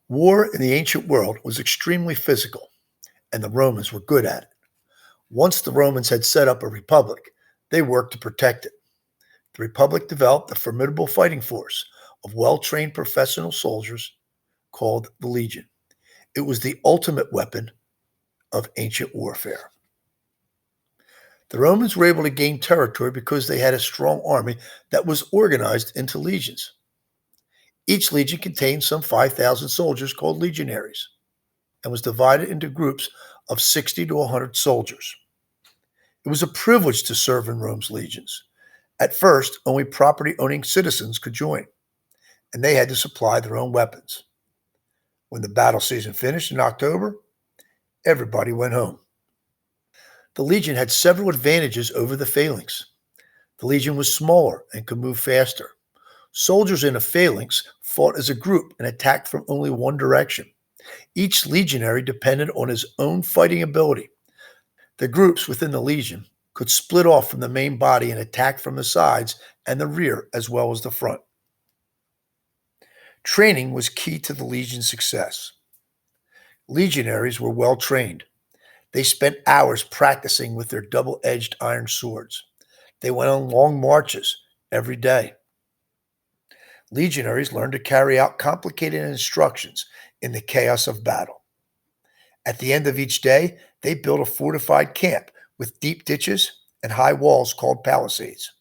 War in the ancient world was extremely physical, and the Romans were good at it. Once the Romans had set up a republic, they worked to protect it. The republic developed a formidable fighting force of well-trained professional soldiers called the legion. It was the ultimate weapon of ancient warfare. The Romans were able to gain territory because they had a strong army that was organized into legions. Each legion contained some 5,000 soldiers called legionaries and was divided into groups of 60 to 100 soldiers. It was a privilege to serve in Rome's legions. At first, only property-owning citizens could join, and they had to supply their own weapons. When the battle season finished in October, everybody went home. The legion had several advantages over the phalanx. The legion was smaller and could move faster. Soldiers in a phalanx fought as a group and attacked from only one direction. Each legionary depended on his own fighting ability. The groups within the legion could split off from the main body and attack from the sides and the rear as well as the front. Training was key to the legion's success. Legionaries were well trained. They spent hours practicing with their double-edged iron swords. They went on long marches every day. Legionaries learned to carry out complicated instructions in the chaos of battle. At the end of each day, they built a fortified camp with deep ditches and high walls called palisades.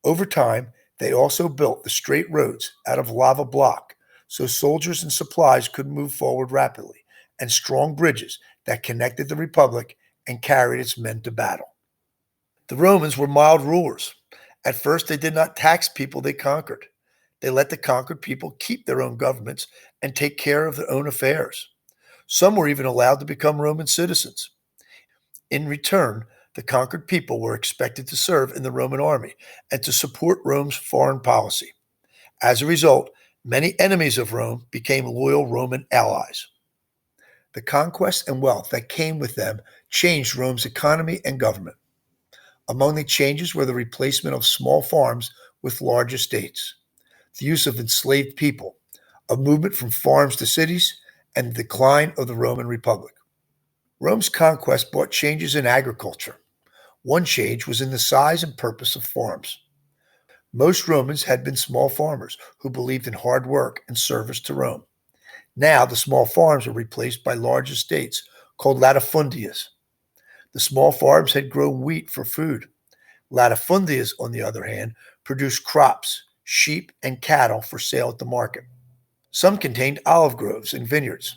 Over time, they also built the straight roads out of lava block so soldiers and supplies could move forward rapidly, and strong bridges that connected the republic and carried its men to battle. The Romans were mild rulers. At first, they did not tax people they conquered. They let the conquered people keep their own governments and take care of their own affairs. Some were even allowed to become Roman citizens. In return, the conquered people were expected to serve in the Roman army and to support Rome's foreign policy. As a result, many enemies of Rome became loyal Roman allies. The conquest and wealth that came with them changed Rome's economy and government. Among the changes were the replacement of small farms with large estates, the use of enslaved people, a movement from farms to cities, and the decline of the Roman Republic. Rome's conquest brought changes in agriculture. One change was in the size and purpose of farms. Most Romans had been small farmers who believed in hard work and service to Rome. Now the small farms were replaced by large estates called latifundias. The small farms had grown wheat for food. Latifundias, on the other hand, produced crops, sheep, and cattle for sale at the market. Some contained olive groves and vineyards.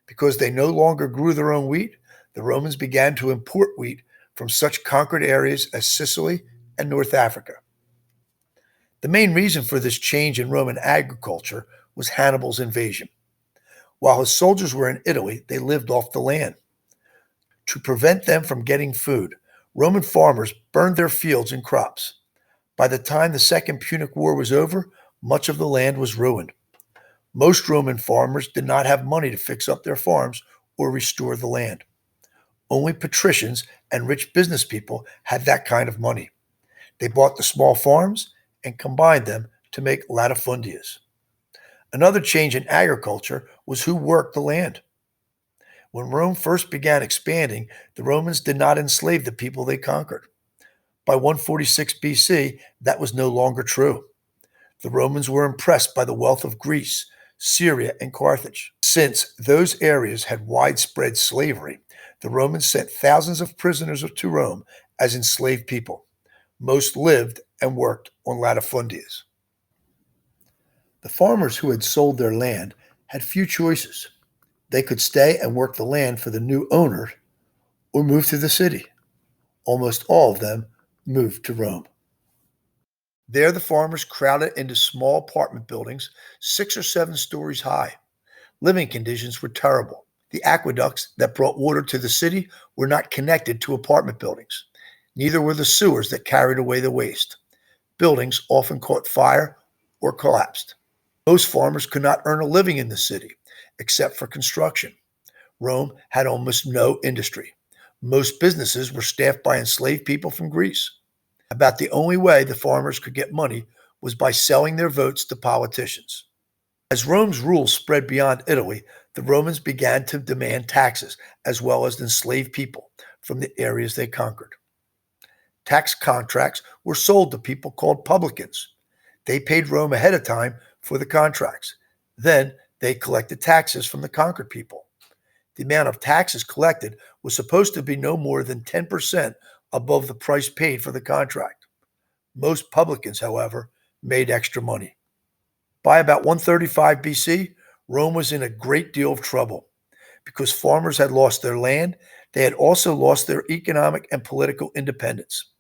Because they no longer grew their own wheat, the Romans began to import wheat from such conquered areas as Sicily and North Africa. The main reason for this change in Roman agriculture was Hannibal's invasion. While his soldiers were in Italy, they lived off the land. To prevent them from getting food, Roman farmers burned their fields and crops. By the time the Second Punic War was over, much of the land was ruined. Most Roman farmers did not have money to fix up their farms or restore the land. Only patricians and rich business people had that kind of money. They bought the small farms and combined them to make latifundias. Another change in agriculture was who worked the land. When Rome first began expanding, the Romans did not enslave the people they conquered. By 146 BC, that was no longer true. The Romans were impressed by the wealth of Greece, Syria, and Carthage. Since those areas had widespread slavery, the Romans sent thousands of prisoners to Rome as enslaved people. Most lived and worked on latifundias. The farmers who had sold their land had few choices. They could stay and work the land for the new owner or move to the city. Almost all of them moved to Rome. There, the farmers crowded into small apartment buildings, 6 or 7 stories high. Living conditions were terrible. The aqueducts that brought water to the city were not connected to apartment buildings. Neither were the sewers that carried away the waste. Buildings often caught fire or collapsed. Most farmers could not earn a living in the city, except for construction. Rome had almost no industry. Most businesses were staffed by enslaved people from Greece. About the only way the farmers could get money was by selling their votes to politicians. As Rome's rule spread beyond Italy, the Romans began to demand taxes as well as enslave people from the areas they conquered. Tax contracts were sold to people called publicans. They paid Rome ahead of time for the contracts. Then they collected taxes from the conquered people. The amount of taxes collected was supposed to be no more than 10% above the price paid for the contract. Most publicans, however, made extra money. By about 135 BC, Rome was in a great deal of trouble. Because farmers had lost their land, they had also lost their economic and political independence.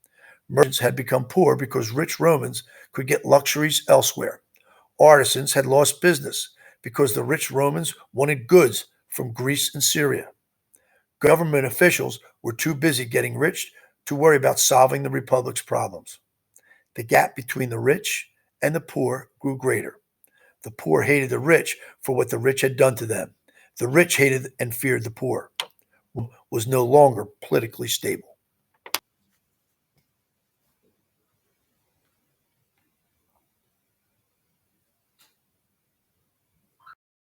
Merchants had become poor because rich Romans could get luxuries elsewhere. Artisans had lost business because the rich Romans wanted goods from Greece and Syria. Government officials were too busy getting rich to worry about solving the Republic's problems. The gap between the rich and the poor grew greater. The poor hated the rich for what the rich had done to them. The rich hated and feared the poor. Rome was no longer politically stable.